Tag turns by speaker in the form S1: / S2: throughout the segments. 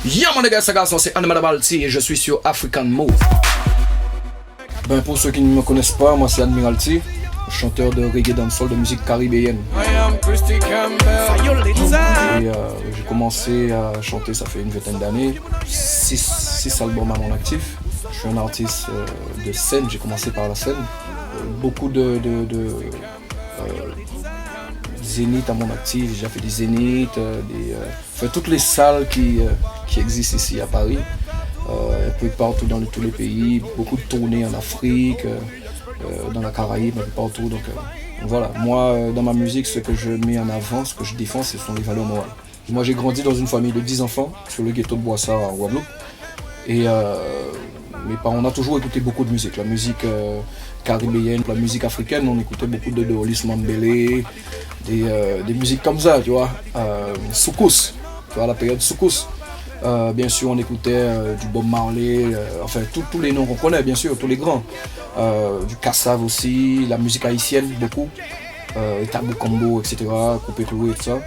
S1: Yo mon gars, c'est Anna Balti et je suis sur African Move. Ben pour ceux qui ne me connaissent pas, moi c'est Admiralty, chanteur de reggae dancehall de musique caribéenne. Et j'ai commencé à chanter, ça fait une vingtaine d'années, 6 albums à mon actif. Je suis un artiste de scène, j'ai commencé par la scène. Beaucoup de zéniths à mon actif, j'ai déjà fait des zéniths, toutes les salles qui existent ici à Paris, un peu partout dans tous les pays, beaucoup de tournées en Afrique, dans la Caraïbe, un peu partout. Donc voilà, moi dans ma musique, ce que je mets en avant, ce que je défends, ce sont les valeurs morales. Moi j'ai grandi dans une famille de 10 enfants sur le ghetto de Boissard à Guadeloupe. Et mes parents, on a toujours écouté beaucoup de musique, la musique caribéenne, la musique africaine, on écoutait beaucoup de Olis Mambélé, des musiques comme ça, tu vois, Soukous, tu vois, la période Soukous. Bien sûr, on écoutait du Bob Marley, enfin tous les noms qu'on connaît, bien sûr, tous les grands. Du Kassav aussi, la musique haïtienne, beaucoup, Tabou Combo, etc., Coupé Cloué, tout ça.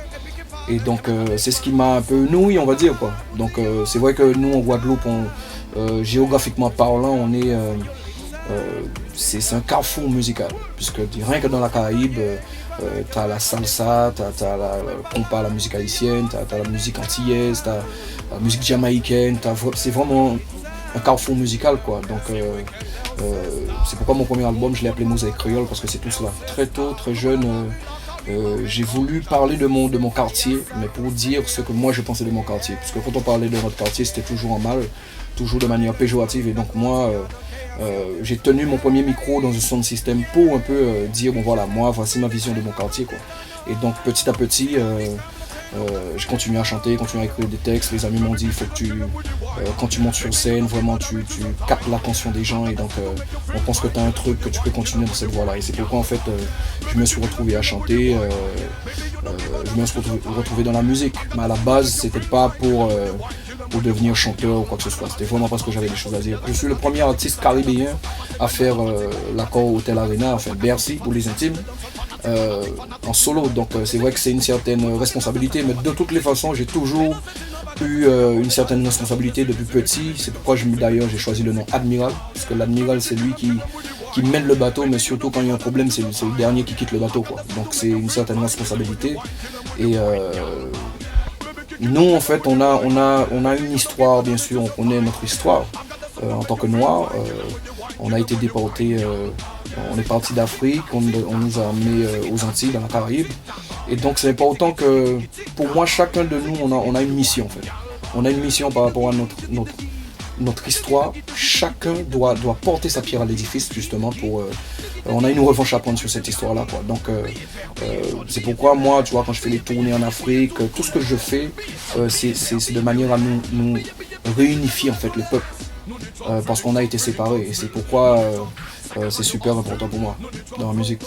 S1: Et donc c'est ce qui m'a un peu nourri, on va dire, quoi. Donc c'est vrai que nous en Guadeloupe, géographiquement parlant, on est c'est un carrefour musical, puisque rien que dans la Caraïbe, t'as la salsa, t'as la compas, la musique haïtienne, t'as la musique antillaise, t'as la musique jamaïcaine, c'est vraiment un carrefour musical, quoi. Donc c'est pourquoi mon premier album, je l'ai appelé Mosaïque Créole, parce que c'est tout cela. Très tôt, très jeune, j'ai voulu parler de mon quartier, mais pour dire ce que moi je pensais de mon quartier. Parce que quand on parlait de notre quartier, c'était toujours en mal, toujours de manière péjorative. Et donc moi, j'ai tenu mon premier micro dans un sound system pour un peu dire, bon voilà, moi voici ma vision de mon quartier, quoi. Et donc petit à petit, j'ai continué à chanter, continué à écrire des textes. Les amis m'ont dit, il faut que quand tu montes sur scène, vraiment tu captes l'attention des gens. Et donc on pense que tu as un truc, que tu peux continuer dans cette voie-là. Et c'est pourquoi en fait je me suis retrouvé à chanter, je me suis retrouvé dans la musique. Mais à la base, c'était pas pour devenir chanteur ou quoi que ce soit. C'était vraiment parce que j'avais des choses à dire. Je suis le premier artiste caribéen à faire l'accord Hotel Arena, enfin Bercy pour les intimes, en solo. Donc c'est vrai que c'est une certaine responsabilité, mais de toutes les façons, j'ai toujours eu une certaine responsabilité depuis petit. C'est pourquoi d'ailleurs j'ai choisi le nom Admiral, parce que l'admiral c'est lui qui mène le bateau, mais surtout quand il y a un problème, c'est le dernier qui quitte le bateau, quoi. Donc c'est une certaine responsabilité. Et nous, en fait, on a une histoire, bien sûr, on connaît notre histoire. En tant que Noirs, on a été déportés, on est parti d'Afrique, on nous a amenés aux Antilles, dans la Caraïbe. Et donc c'est important que, pour moi, chacun de nous, on a une mission, en fait. On a une mission par rapport à notre histoire. Chacun doit porter sa pierre à l'édifice, justement, pour... on a une revanche à prendre sur cette histoire-là, quoi. Donc c'est pourquoi moi, tu vois, quand je fais les tournées en Afrique, tout ce que je fais, c'est de manière à nous réunifier, en fait, le peuple. Parce qu'on a été séparés. Et c'est pourquoi c'est super important pour moi dans la musique.